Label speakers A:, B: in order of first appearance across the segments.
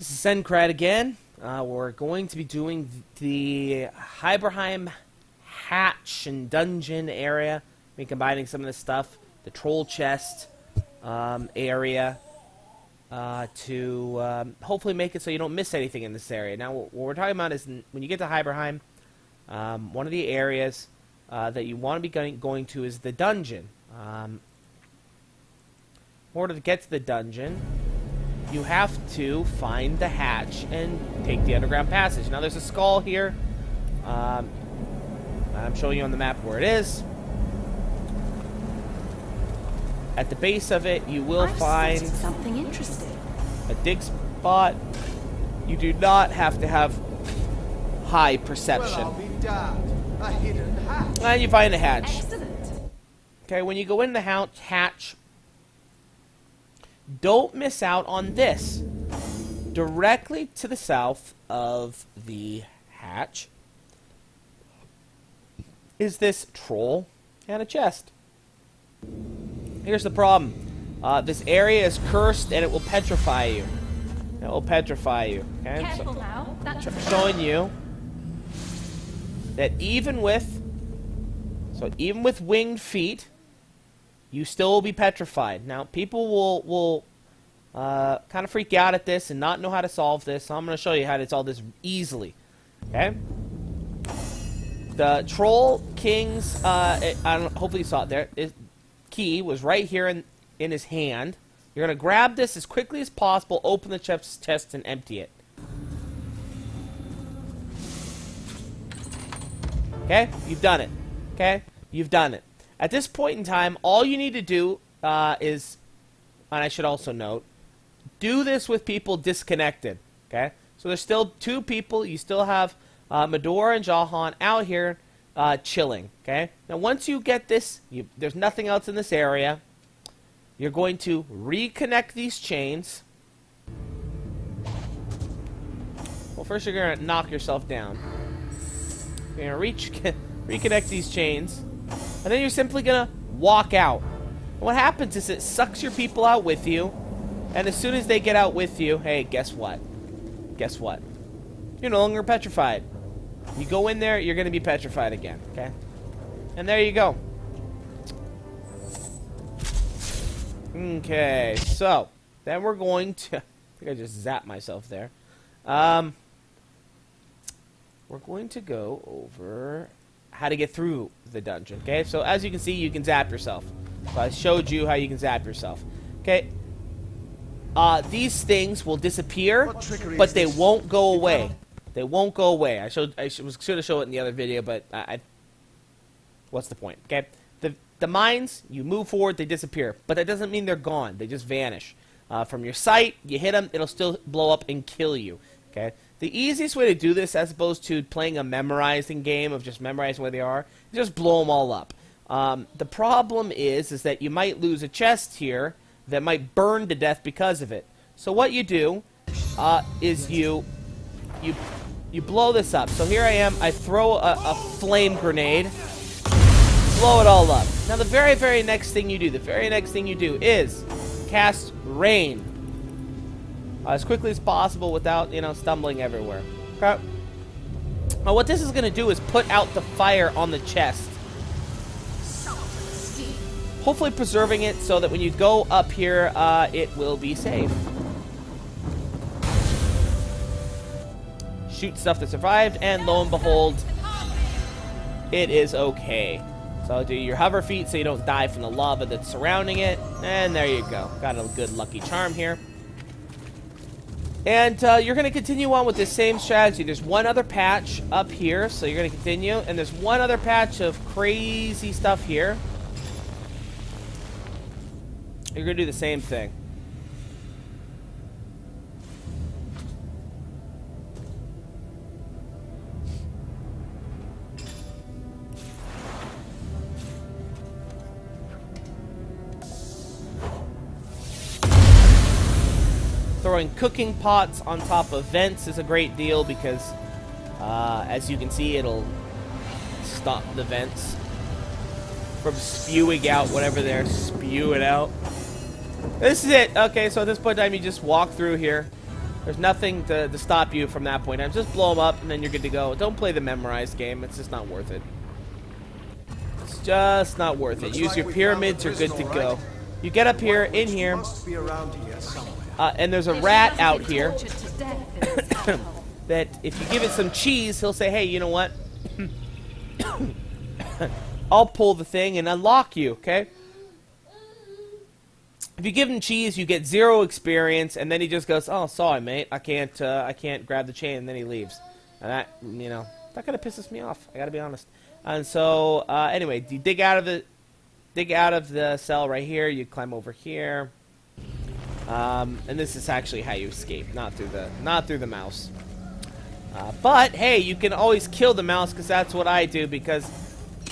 A: This is Sencrad again. We're going to be doing the Hiberheim hatch and dungeon area. Be combining some of this stuff, the troll chest area, to hopefully make it so you don't miss anything in this area. Now, what we're talking about is when you get to Hiberheim, one of the areas that you want to be going to is the dungeon. In order to get to the dungeon, you have to find the hatch and take the underground passage. Now, there's a skull here. I'm showing you on the map where it is. At the base of it, you will find
B: something interesting.
A: A dig spot. You do not have to have high perception.
C: Well, I'll be damned. A hidden hatch.
A: And you find a hatch.
B: Excellent.
A: Okay, when you go in the hatch, don't miss out on this. Directly to the south of the hatch is this troll and a chest. Here's the problem. This area is cursed and it will petrify you. It will petrify you. Okay?
B: Careful now. That's
A: showing you that even with winged feet, you still will be petrified. Now, people will kind of freak out at this and not know how to solve this, so I'm going to show you how to solve this easily. Okay? The Troll King's, hopefully you saw it there, key was right here in his hand. You're going to grab this as quickly as possible, open the chest, and empty it. Okay? You've done it. Okay? You've done it. At this point in time, all you need to do is, and I should also note, do this with people disconnected. Okay? So there's still two people. You still have Medora and Jahan out here chilling. Okay? Now, once you get this, there's nothing else in this area. You're going to reconnect these chains. Well, first you're going to knock yourself down. You're going to reconnect these chains. And then you're simply going to walk out. And what happens is it sucks your people out with you. And as soon as they get out with you, hey, guess what? Guess what? You're no longer petrified. You go in there, you're going to be petrified again. Okay? And there you go. Okay, so then we're going to... I think I just zapped myself there. We're going to go over how to get through the dungeon. Okay, so as you can see, you can zap yourself. So I showed you how you can zap yourself. Okay, these things will disappear, but they won't go away. They won't go away. I should have shown it in the other video, but what's the point? Okay, the mines, you move forward, they disappear, but that doesn't mean they're gone. They just vanish from your sight. You hit them, it'll still blow up and kill you. Okay. The easiest way to do this, as opposed to playing a memorizing game of just memorizing where they are, is just blow them all up. The problem is that you might lose a chest here that might burn to death because of it. So what you do is you blow this up. So here I am. I throw a flame grenade, blow it all up. Now the very, very next thing you do, is cast rain. As quickly as possible without, stumbling everywhere. Okay. Now, what this is going to do is put out the fire on the chest. Hopefully preserving it so that when you go up here, it will be safe. Shoot stuff that survived, and lo and behold, it is okay. So do your hover feet so you don't die from the lava that's surrounding it. And there you go. Got a good lucky charm here. And you're going to continue on with the same strategy. There's one other patch up here, so you're going to continue. And there's one other patch of crazy stuff here. You're going to do the same thing. Throwing cooking pots on top of vents is a great deal because, as you can see, it'll stop the vents from spewing out whatever they're spewing out. This is it. Okay, so at this point in time, you just walk through here. There's nothing to stop you from that point on. Just blow them up, and then you're good to go. Don't play the memorized game. It's just not worth it. It's just not worth it. Use your pyramids. You're good to go. You get up here, in here,
C: Must be around here somewhere.
A: and there's a rat out here that if you give it some cheese, he'll say, hey, you know what? I'll pull the thing and unlock you, okay? If you give him cheese, you get 0 experience, and then he just goes, "Oh, sorry, mate, I can't grab the chain," and then he leaves. And that, you know, that kind of pisses me off. I gotta be honest. And so, anyway, you dig out of the cell right here. You climb over here, and this is actually how you escape, not through the mouse. But hey, you can always kill the mouse, because that's what I do. Because,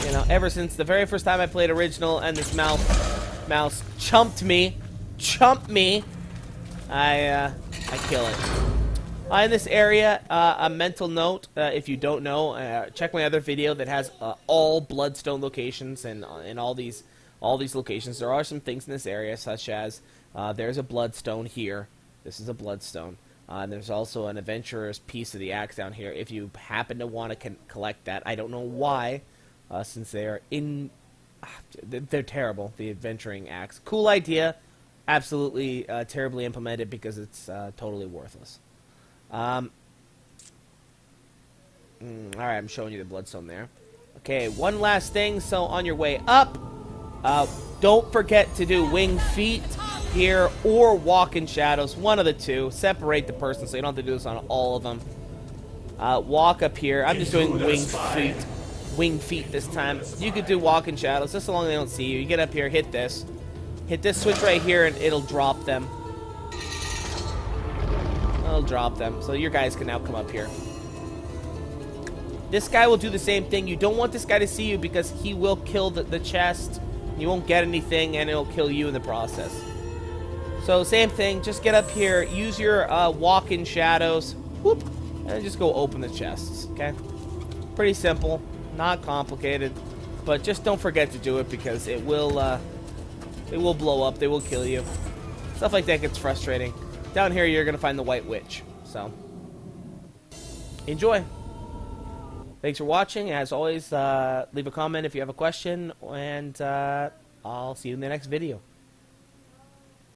A: you know, ever since the very first time I played original, and this mouse chumped me, I kill it. In this area, a mental note, if you don't know, check my other video that has all bloodstone locations, and in all these locations there are some things in this area, such as there's a bloodstone here. This is a bloodstone. And there's also an adventurer's piece of the axe down here. If you happen to want to collect that, I don't know why, since they're terrible. The adventuring axe, cool idea, absolutely terribly implemented, because it's totally worthless. All right, I'm showing you the bloodstone there. Okay, one last thing. So on your way up, don't forget to do wing feet here or walk in shadows. One of the two. Separate the person so you don't have to do this on all of them. Walk up here. I'm just doing wing feet this time. You could do walk in shadows just so long as they don't see you. You get up here, hit this switch right here, and it'll drop them. It'll drop them. So your guys can now come up here. This guy will do the same thing. You don't want this guy to see you, because he will kill the chest. You won't get anything, and it'll kill you in the process. So same thing. Just get up here. Use your walk in shadows. Whoop, and just go open the chests. Okay. Pretty simple. Not complicated. But just don't forget to do it, because it will blow up. They will kill you. Stuff like that gets frustrating. Down here, you're going to find the White Witch. So, enjoy. Thanks for watching. As always, leave a comment if you have a question, and I'll see you in the next video.